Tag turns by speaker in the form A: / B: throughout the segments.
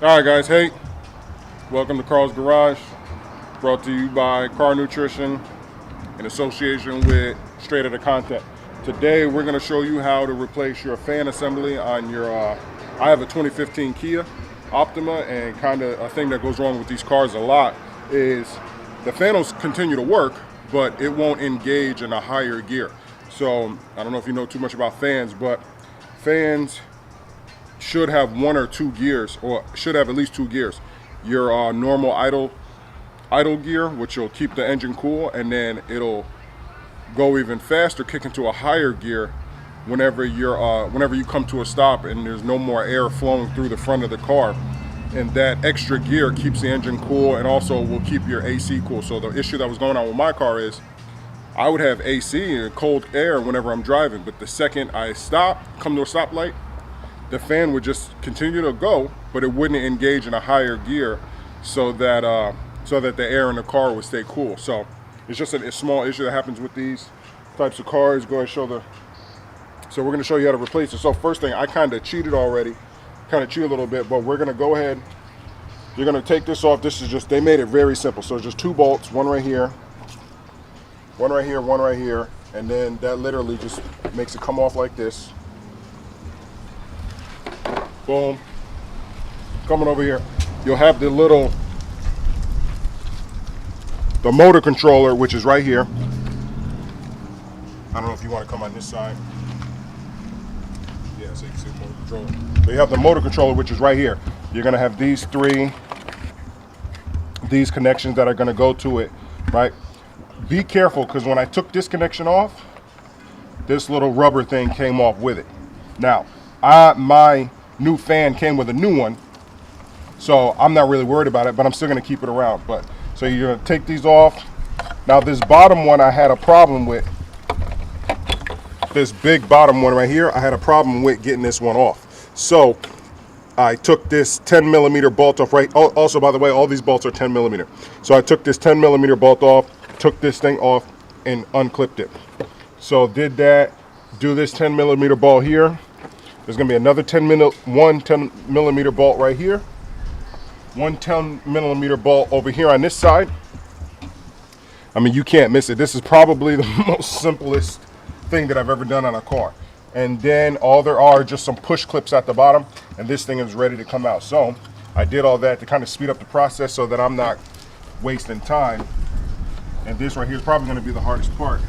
A: All right, guys. Hey, welcome to Carl's Garage. Brought to you by Car Nutrition in association with Straight Outta Content. Today, we're going to show you how to replace your fan assembly on your. I have a 2015 Kia Optima, and kind of a thing that goes wrong with these cars a lot is the fan will continue to work, but it won't engage in a higher gear. So I don't know if you know too much about fans, but fans should have one or two gears, or should have at least two gears. Your normal idle gear, which will keep the engine cool, and then it'll go even faster, kick into a higher gear whenever you come to a stop and there's no more air flowing through the front of the car. And that extra gear keeps the engine cool and also will keep your AC cool. So the issue that was going on with my car is I would have AC and cold air whenever I'm driving, but the second I come to a stoplight, the fan would just continue to go, but it wouldn't engage in a higher gear so that the air in the car would stay cool. So it's just a small issue that happens with these types of cars. Go ahead and so we're going to show you how to replace it. So first thing, I kind of cheated already, a little bit, but we're going to go ahead. You're going to take this off. This is just, they made it very simple. So it's just two bolts, one right here, one right here, one right here, and then that literally just makes it come off like this. Boom. Coming over here, you'll have the motor controller, which is right here. I don't know if you want to come on this side. Yeah, so you can see the motor controller. So you have the motor controller, which is right here. You're going to have these connections that are going to go to it, right? Be careful, because when I took this connection off, this little rubber thing came off with it. Now, my new fan came with a new one, so I'm not really worried about it, but I'm still going to keep it around. But so you're going to take these off. Now this bottom one I had a problem with. This big bottom one right here, I had a problem with getting this one off. So I took this 10 millimeter bolt off, right? Also, by the way, all these bolts are 10 millimeter. So I took this 10 millimeter bolt off, took this thing off, and unclipped it. So did that, do this 10 millimeter bolt here. There's going to be another 10 millimeter bolt right here. One 10 millimeter bolt over here on this side. I mean, you can't miss it. This is probably the most simplest thing that I've ever done on a car. And then all there are just some push clips at the bottom, and this thing is ready to come out. So I did all that to kind of speed up the process so that I'm not wasting time. And this right here is probably going to be the hardest part,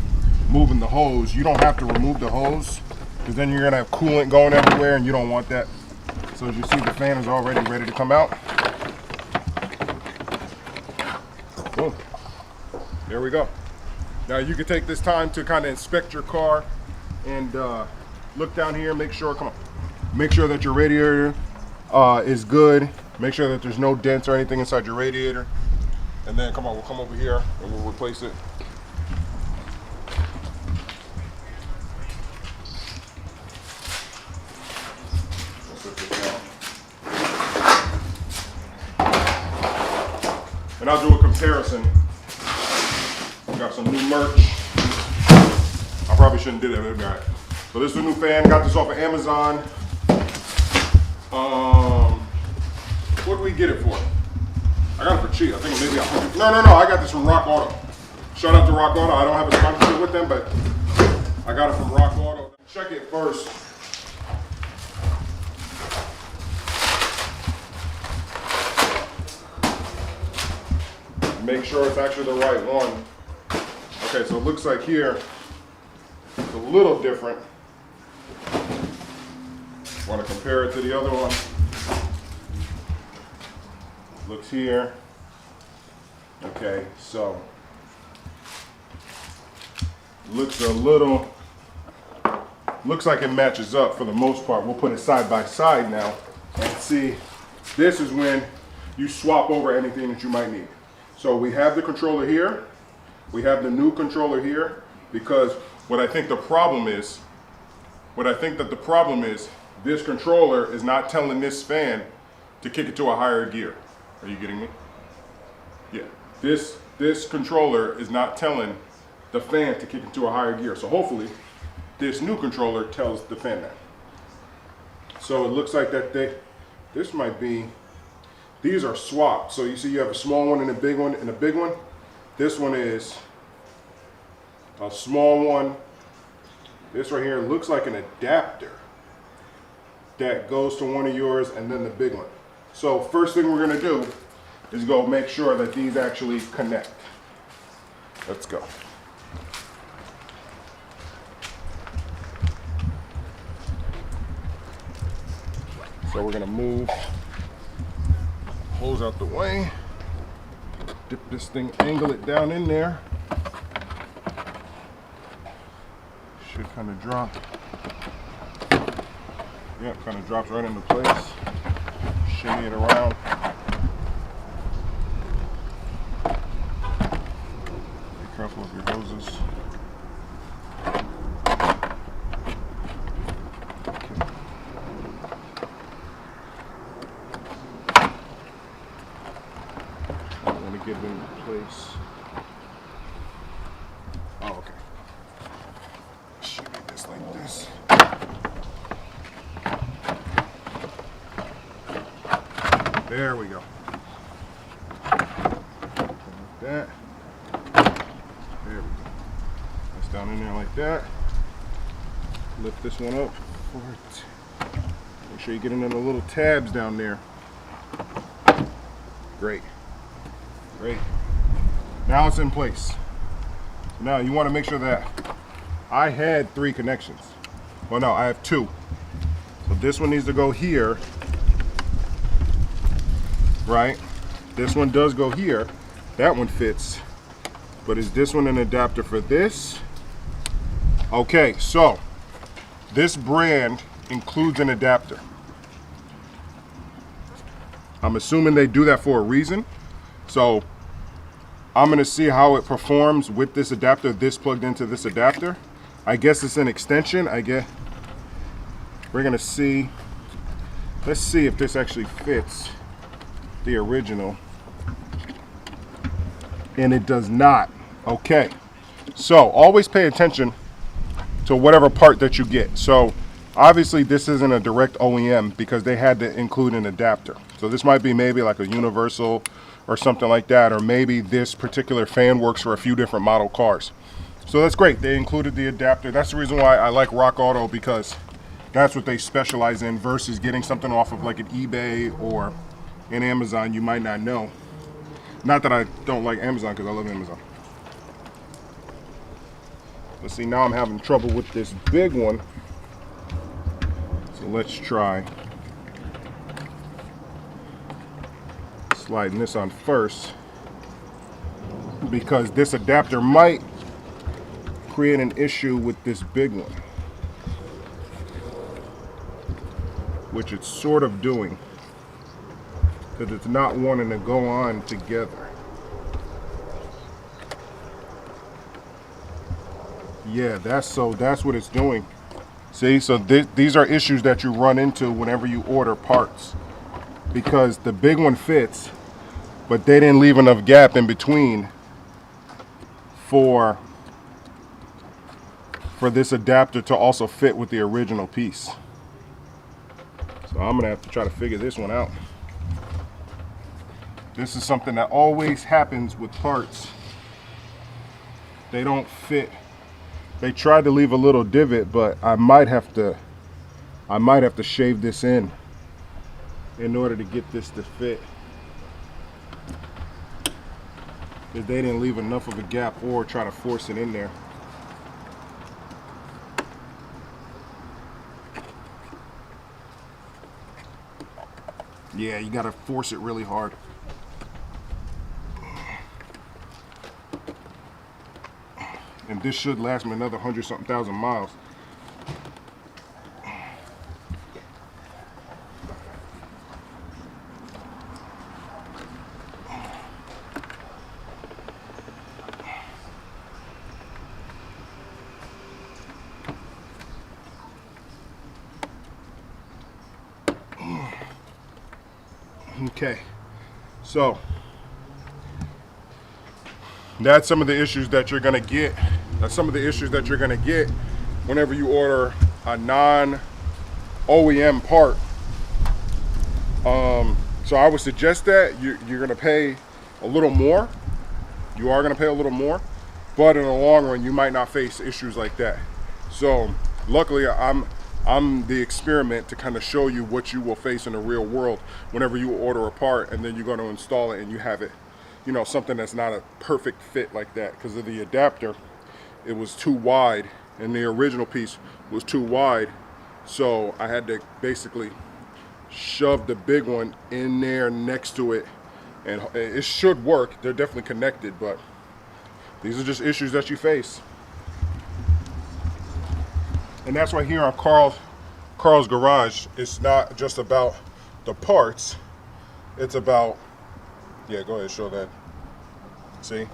A: moving the hose. You don't have to remove the hose, because then you're going to have coolant going everywhere, and you don't want that. So as you see, the fan is already ready to come out. Boom. There we go. Now you can take this time to kind of inspect your car and look down here, make sure that your radiator is good. Make sure that there's no dents or anything inside your radiator. And then we'll come over here and we'll replace it. And I'll do a comparison. We got some new merch. I probably shouldn't do that, but all right. So this is a new fan. Got this off of Amazon. What did we get it for? I got it for cheap. I think maybe no. I got this from Rock Auto. Shout out to Rock Auto. I don't have a sponsorship with them, but I got it from Rock Auto. Check it first. Make sure it's actually the right one. Okay, so it looks like here it's a little different. Want to compare it to the other one? Looks here. Okay, so looks like it matches up for the most part. We'll put it side by side now and see. This is when you swap over anything that you might need. So we have the controller here. We have the new controller here, because what I think the problem is, this controller is not telling this fan to kick it to a higher gear. Are you getting me? Yeah. This controller is not telling the fan to kick it to a higher gear. So hopefully this new controller tells the fan that. So it looks like that this might be, These are swapped. So you see you have a small one and a big one and a big one. This one is a small one. This right here looks like an adapter that goes to one of yours and then the big one. So first thing we're gonna do is go make sure that these actually connect. Let's go. So we're gonna move hose out the way, dip this thing, angle it down in there. Should kind of drop. Yeah, kind of drops right into place. Shimmy it around. Be careful of your hoses. Get it into place. Oh, okay. Shimmy this like this. There we go. Like that. There we go. That's down in there like that. Lift this one up for it. Make sure you get into the little tabs down there. Great. Great. Now it's in place. So now you want to make sure that I had 3 connections. Well, no, I have 2. So this one needs to go here, right? This one does go here. That one fits. But is this one an adapter for this? Okay, so this brand includes an adapter. I'm assuming they do that for a reason. So I'm gonna see how it performs with this adapter, this plugged into this adapter. I guess it's an extension. I guess we're gonna see. Let's see if this actually fits the original. And it does not. Okay. So always pay attention to whatever part that you get. So obviously this isn't a direct OEM because they had to include an adapter. So this might be maybe like a universal or something like that, or maybe this particular fan works for a few different model cars. So that's great, they included the adapter. That's the reason why I like Rock Auto, because that's what they specialize in versus getting something off of like an eBay or an Amazon you might not know. Not that I don't like Amazon, because I love Amazon. But see, now I'm having trouble with this big one. So let's try sliding this on first, because this adapter might create an issue with this big one, which it's sort of doing, because it's not wanting to go on together. Yeah, that's what it's doing. See, so these are issues that you run into whenever you order parts, because the big one fits, but they didn't leave enough gap in between for this adapter to also fit with the original piece. So I'm gonna have to try to figure this one out. This is something that always happens with parts. They don't fit. They tried to leave a little divot, but I might have to shave this in order to get this to fit. Because they didn't leave enough of a gap or try to force it in there. Yeah, you gotta force it really hard. And this should last me another 100-something thousand miles. Okay, so that's some of the issues that you're gonna get. That's some of the issues that you're gonna get whenever you order a non-OEM part. So I would suggest that you're going to pay a little more. You are going to pay a little more, but in the long run, you might not face issues like that. So luckily, I'm the experiment to kind of show you what you will face in the real world whenever you order a part and then you're going to install it and you have it, you know, something that's not a perfect fit like that because of the adapter. It was too wide, and the original piece was too wide, so I had to basically shove the big one in there next to it, and it should work. They're definitely connected, but these are just issues that you face. And that's why here on Carl's Garage, it's not just about the parts, it's about, yeah, go ahead, show that. See?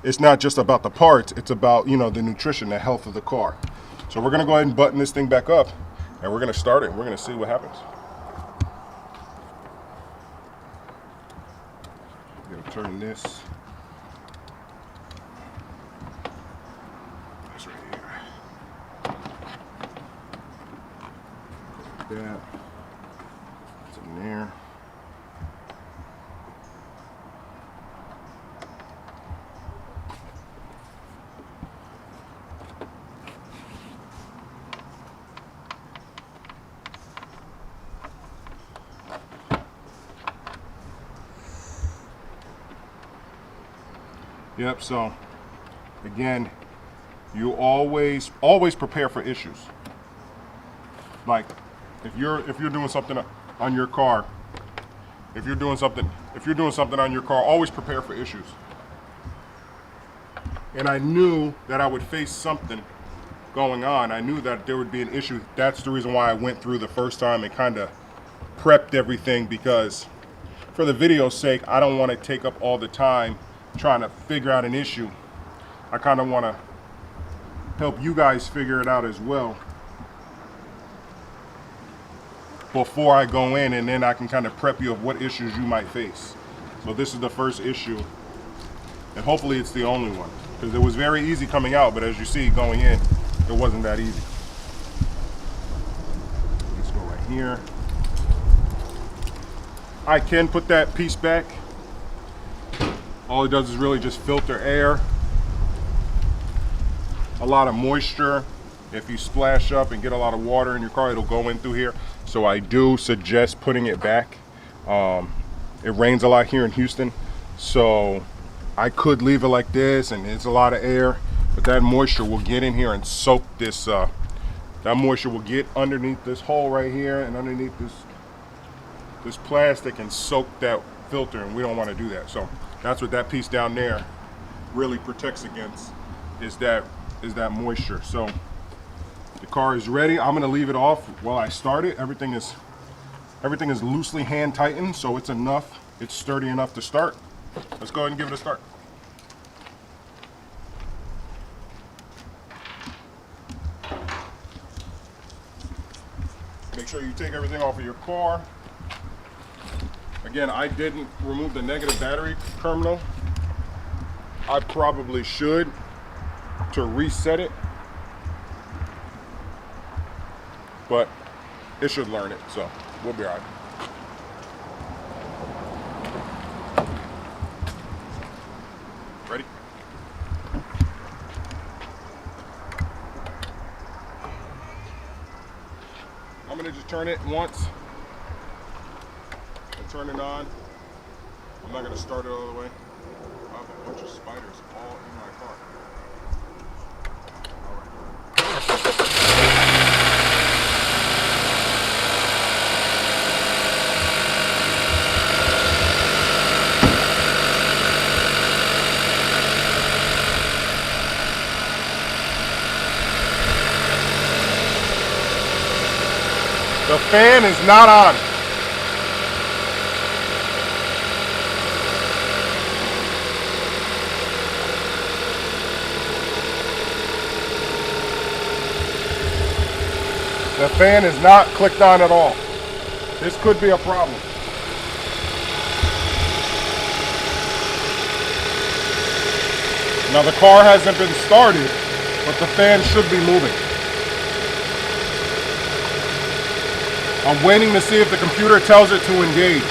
A: It's not just about the parts, it's about, you know, the nutrition, the health of the car. So we're gonna go ahead and button this thing back up, and we're gonna start it. We're gonna see what happens. I'm gonna turn this. That's right here. Like that. It's in there. Yep, so again, you always prepare for issues. Like if you're doing something on your car, if you're doing something on your car, always prepare for issues. And I knew that I would face something going on. I knew that there would be an issue. That's the reason why I went through the first time and kind of prepped everything, because for the video's sake, I don't want to take up all the time trying to figure out an issue. I kind of want to help you guys figure it out as well before I go in, and then I can kind of prep you of what issues you might face. So this is the first issue, and hopefully it's the only one, because it was very easy coming out, but as you see going in, it wasn't that easy. Let's go right here. I can put that piece back. All it does is really just filter air, a lot of moisture. If you splash up and get a lot of water in your car, it'll go in through here. So I do suggest putting it back. It rains a lot here in Houston, so I could leave it like this, and it's a lot of air, but that moisture will get in here and soak this. That moisture will get underneath this hole right here and underneath this plastic and soak that filter, and we don't want to do that. So that's what that piece down there really protects against, is that moisture. So the car is ready. I'm gonna leave it off while I start it. Everything is loosely hand tightened, so it's enough. It's sturdy enough to start. Let's go ahead and give it a start. Make sure you take everything off of your car. Again, I didn't remove the negative battery terminal. I probably should, to reset it, but it should learn it, so we'll be all right. Ready? I'm gonna just turn it once and turn it on. I'm not gonna start it all the way. I have a bunch of spiders all in my car. The fan is not on. The fan is not clicked on at all. This could be a problem. Now the car hasn't been started, but the fan should be moving. I'm waiting to see if the computer tells it to engage.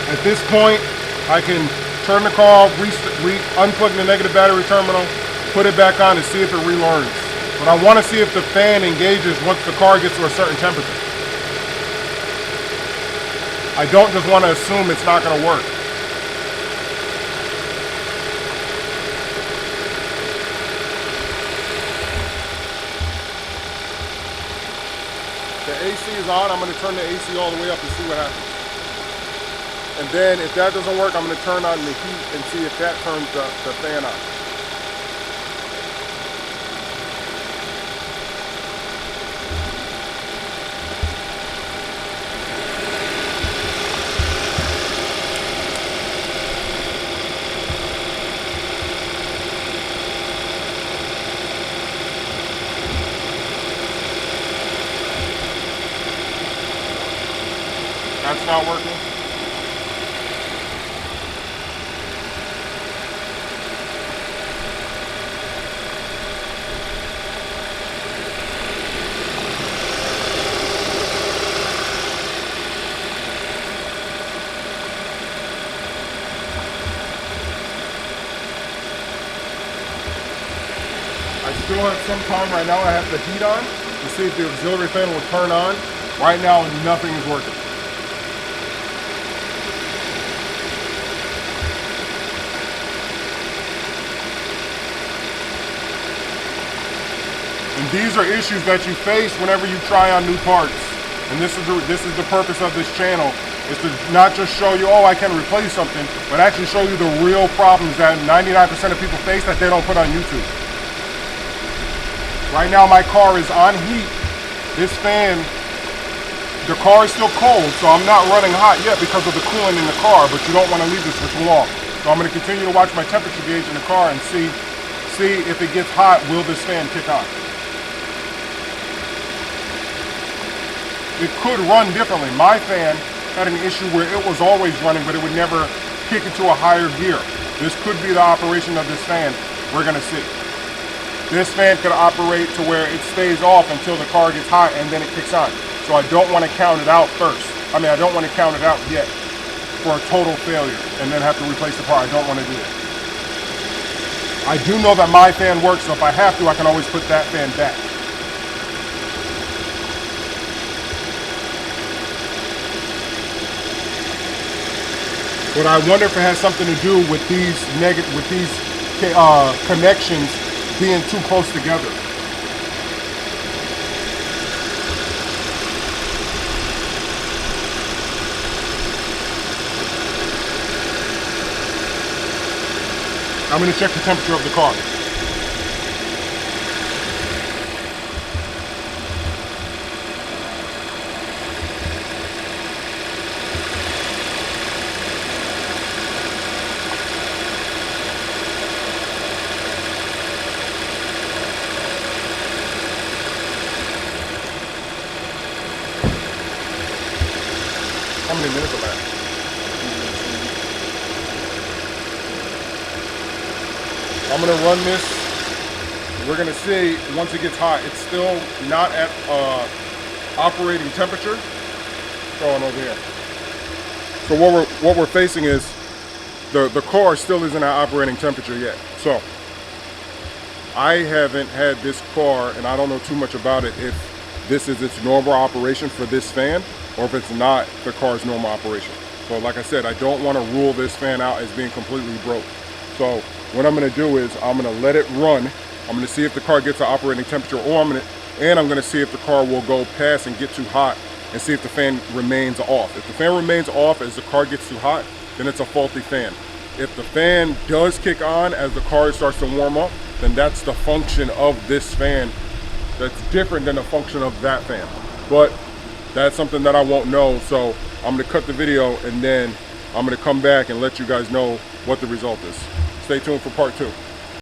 A: At this point, I can turn the car off, unplug the negative battery terminal, put it back on and see if it relearns. But I want to see if the fan engages once the car gets to a certain temperature. I don't just want to assume it's not going to work. The AC is on. I'm going to turn the AC all the way up and see what happens. And then if that doesn't work, I'm going to turn on the heat and see if that turns the fan on. That's not working. I still have some time right now. I have the heat on to see if the auxiliary fan will turn on. Right now, nothing is working. And these are issues that you face whenever you try on new parts. And this is the purpose of this channel, is to not just show you, oh, I can replace something, but actually show you the real problems that 99% of people face that they don't put on YouTube. Right now my car is on heat. This fan, the car is still cold, so I'm not running hot yet because of the coolant in the car, but you don't want to leave this for too long. So I'm going to continue to watch my temperature gauge in the car and see if it gets hot, will this fan kick on. It could run differently. My fan had an issue where it was always running, but it would never kick into a higher gear. This could be the operation of this fan. We're going to see. This fan could operate to where it stays off until the car gets hot and then it kicks on. So I don't want to count it out first. I don't want to count it out yet for a total failure and then have to replace the car. I don't want to do that. I do know that my fan works, so if I have to, I can always put that fan back. But I wonder if it has something to do with these connections being too close together. I'm going to check the temperature of the car. How many minutes are left? I'm going to run this. We're going to see once it gets hot. It's still not at operating temperature. Going over here. So what we're facing is the car still isn't at operating temperature yet. So I haven't had this car, and I don't know too much about it, if this is its normal operation for this fan, or if it's not the car's normal operation. So like I said, I don't want to rule this fan out as being completely broke. So what I'm going to do is I'm going to let it run. I'm going to see if the car gets to operating temperature, or I'm going to see if the car will go past and get too hot and see if the fan remains off. If the fan remains off as the car gets too hot, then it's a faulty fan. If the fan does kick on as the car starts to warm up, then that's the function of this fan. That's different than the function of that fan. But that's something that I won't know, so I'm going to cut the video and then I'm going to come back and let you guys know what the result is. Stay tuned for part 2.